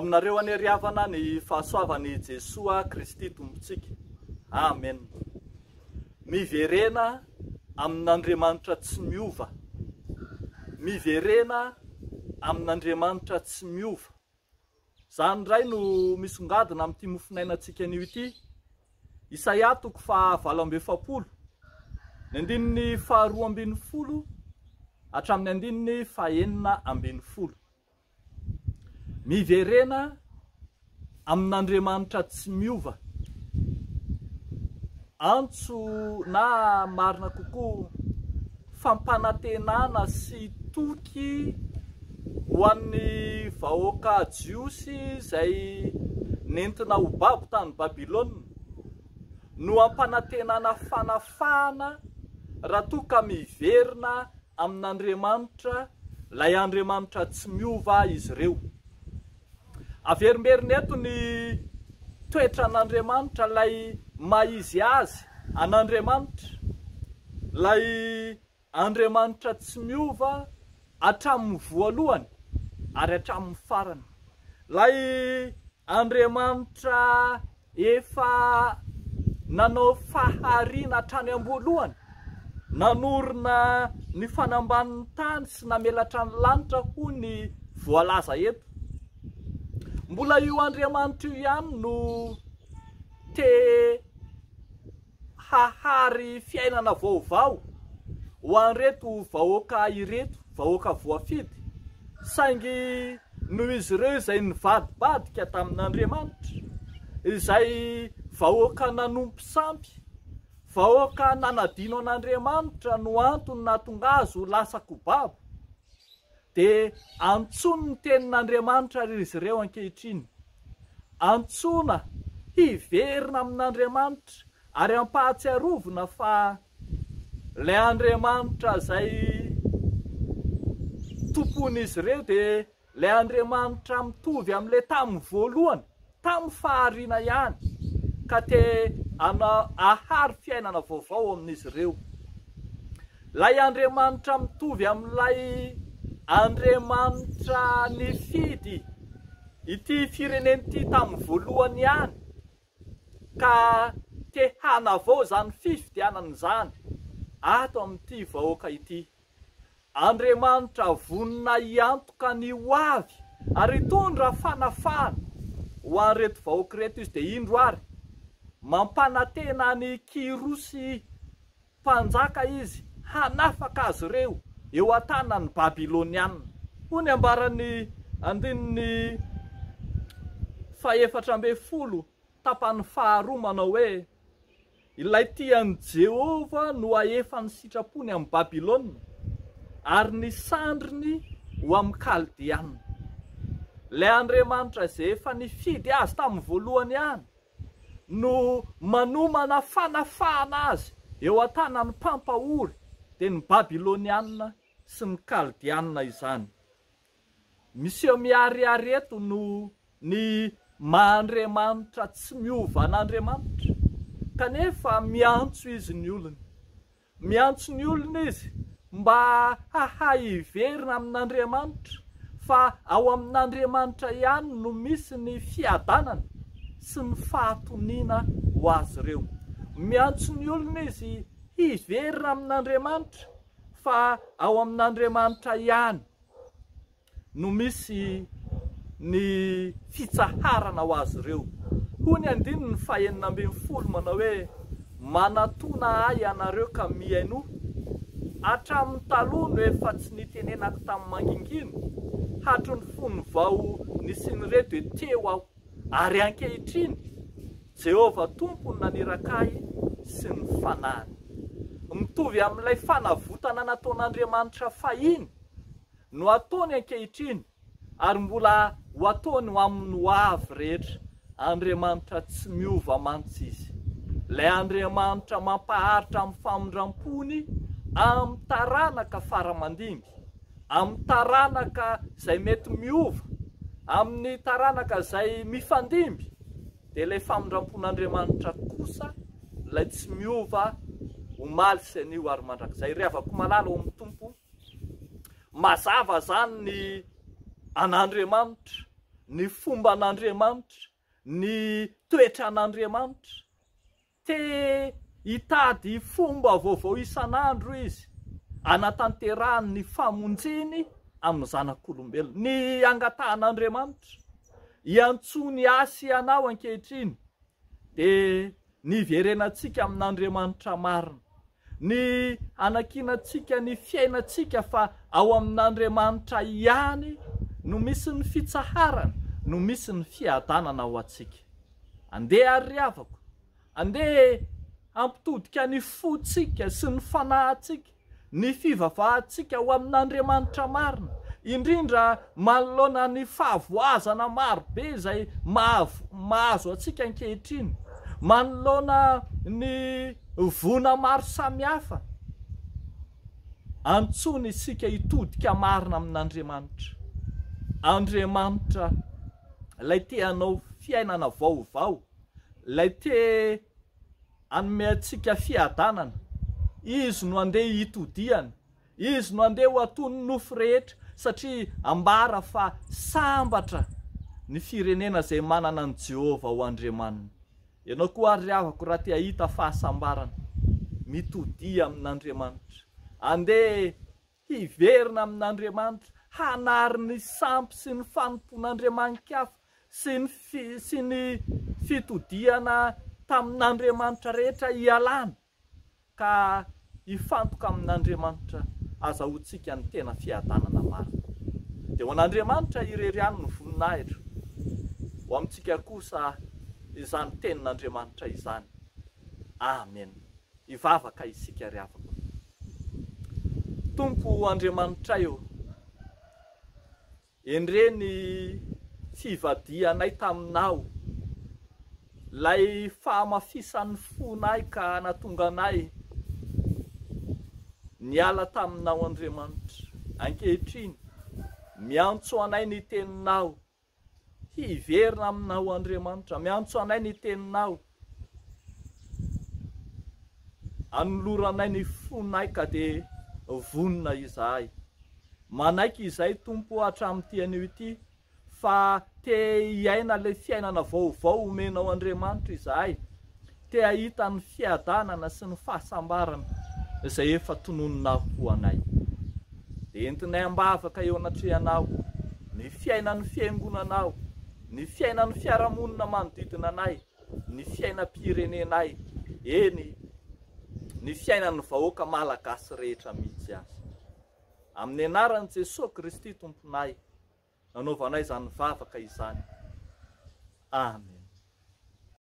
aminareo aneriavana ny fahasoavany Jesoa Kristy tompontsika. Amen. Miverena amin'Andriamanitra tsy miova. Miverena amin'Andriamanitra tsy miova. Zany ndray no misongadina amin'ity mofinainantsika anio ity. Isaia 7:20. Ny andininy 2:12 hatramin'ny andininy 4:40. Miverena amin'Andriamanitra tsy miova. Antso na marina kokoa fampanantenana sy toky ho an'ny vahoaka jiosy izay nentina ho babo tany Babilôna no ampanantenana fanafahana raha toa ka miverina amin'Andriamanitra, ilay Andriamanitra tsy miova izy ireo. Averimberina eto ny toetra an'Andriamanitra, ilay maizy azy an'Andriamanitra, ilay Andriamanitra tsy miova hatramin'ny voalohany ary hatramin'ny farany. Ilay Andriamanitra efa nanao fahariana hatrany am-boalohany, nanorina ny fanambanin'ny tany sy namelatra ny lanitra ho ny voalaza eto. Mbola io Andriamanitra io ihany no te hahary fiainana vaovao ho an'ireto vahoaka ireto, vahoaka voafidy, saingy noho izy ireo izay nivadibadika tamin'Andriamanitra, izay vahoaka nanompo sampy, vahoaka nanadino an'Andriamanitra no antony nahatonga azy ho lasa kobabo, dia antsony ny tenin'Andriamanitra izy ireo ankehitriny. Antsona hiverina amin'Andriamanitra ary ampahatsiarovana fa ilay Andriamanitra izay tompon'izy ireo dia ilay Andriamanitra mitovy amin'ilay tamin'ny voalohany, tamin'ny fahariana ihany, ka te ahary fiainana vaovao amin'izy ireo. Ilay Andriamanitra mitovy amin'ilay Andriamanitra nifidy ity firenena ity tamin'ny voalohany ihany, ka te hanavao zany fifidianana izany ato amin'ity vahoaka ity. Andriamanitra vonina hiantoka ny ho avy ary hitondra fanafahana ho an'ireto vahoaka ireto izy, dia indro ary mampanantena ny kirosy mpanjaka izy hanafaka azy ireo eo an-tanan'ny Babilôniana. Hoy ny ambaran'ny andininy 4:40 tapany faharoa manao hoe: ilay tian'i Jehova no ahefa ny sitrapony amin'ny Babilôna ary ny sandriny ho amin'ny Kaldiana. Ilay Andriamanitra izay efa nifidy azy tamin'ny voalohany ihany no manomana fanafahana azy eo an-tanan'ny mpampahory, dia ny Babilôniana sy ny Kaldiana izany. Misy eo miariary eto no ny maha-Andriamanitra tsy miova an'Andriamanitra, kanefa miantso izy ny olona. Miantso ny olona izy mba hahay hiverina amin'Andriamanitra, fa ao amin'Andriamanitra ihany no misy ny fiadanana sy ny fahatoniana ho azy ireo. Miantso ny olona izy hiverina amin'Andriamanitra, fa ao amin'Andriamanitra ihany no misy ny fitsaharana ho azy ireo. Hoy ny andininy 5:40 manao hoe: manatona ahy ianareo ka mihaino, hatramin'ny taloha no efa tsy nitenenako tamin'ny mangingina, hatro ny fony vao nisinyreto dia teo aho, ary ankehitriny Jehova tompony nanirakahy sy ny fanahiny. Mitovy amin'ilay fanavotana nataon'Andriamanitra fahiny no ataony ankehitriny, ary mbola ho ataony ho amin'ny ho avy rehetra. Andriamanitra tsy miova mantsy izy. Ilay Andriamanitra mampaharitra amin'ny famondram-pony, amin'ny taranaka faramandimby, amin'ny taranaka izay mety miova, amin'ny taranaka izay mifandimby, dia ilay famondram-pon'Andriamanitra kosa, ilay tsy miova, omaly sy anio ary mandrakizay. Riavako malala ao amin'ny tompo, mazava zany ny an'Andriamanitra ny fomba an'Andriamanitra, ny toetra an'Andriamanitra. Te hitady fomba vaovao isan'andro izy anatanterahany ny famonjeny amin'ny zanak'olombelona, ny angatahan'Andriamanitra hiantsony asy ianao ankehitriny dia niverenantsika amin'Andriamanitra marina, ny anakinantsika ny fiainantsika fa ao amin'Andriamanitra ihany no misy ny fitsaharana, no misy ny fiadanana ao antsika. Andeha ary havako, andeha ampitodika ny fotsika sy ny fanahintsika, ny fivavahantsika ho amin'Andriamanitra marina, indrindra manoloana ny fahavoazana marobe izay mahazo antsika ankehitriny, manoloana ny vona maro samihafa. Antsony isika hitodika marina amin'Andriamanitra. Andriamanitra ilay te hanao fiainana vaovao, ilay te hanome antsika fiadanana, izy no andeha hitodiany, izy no andeha ho atony nofo rehetra, satria ambara fa sambatra ny firenena izay manana ny Jehova ho Andriamanina. Ianao koa ary havako raha te hahita fahasambarana, mitodia amin'Andriamanitra, andeha hiverina amin'Andriamanitra, hanary ny sampy sy ny fanompon'Andriamanikafa sy ny fitodiana tamin'Andriamanitra rehetra hialana, ka hifantoka amin'Andriamanitra azahoantsika ny tena fiadanana marina. Dia ho an'Andriamanitra ireriany ny voninahitra, ho amintsika kosa izany tenin'Andriamanitra izany. Amen. Hivavaka isika ry havako. Tompo Andriamanitra io, endreny fivadianay taminao, lay fahamafisan'ny fonay ka natonga anay niala taminao Andriamanitra. Ankehitriny miantso anay ny teninao, hiverina aminao Andriamanitra, miantso anay ny teninao, anoloranay ny fonay ka dia vonina izahay. Manaiky izay Tompo hatramin'ity anio ity, fa te hiaina ilay fiainana vaovao omenao Andriamanitra izahay, te hahita ny fiadanana sy ny fahasambarana izay efa tononinao ho anay. Dia entinay ambavaka eo anatrehanao ny fiainan'ny fiangonanao, ny fiainan'ny fiarahamonina manodidina anay, ny fiainam-pirenenay, eny ny fiainan'ny vahoaka malagasy rehetra mihitsy azy. Amin'ny anaran'i Jesosy Kristy Tomponay, nanaovanay izany vavaka izany. Amen.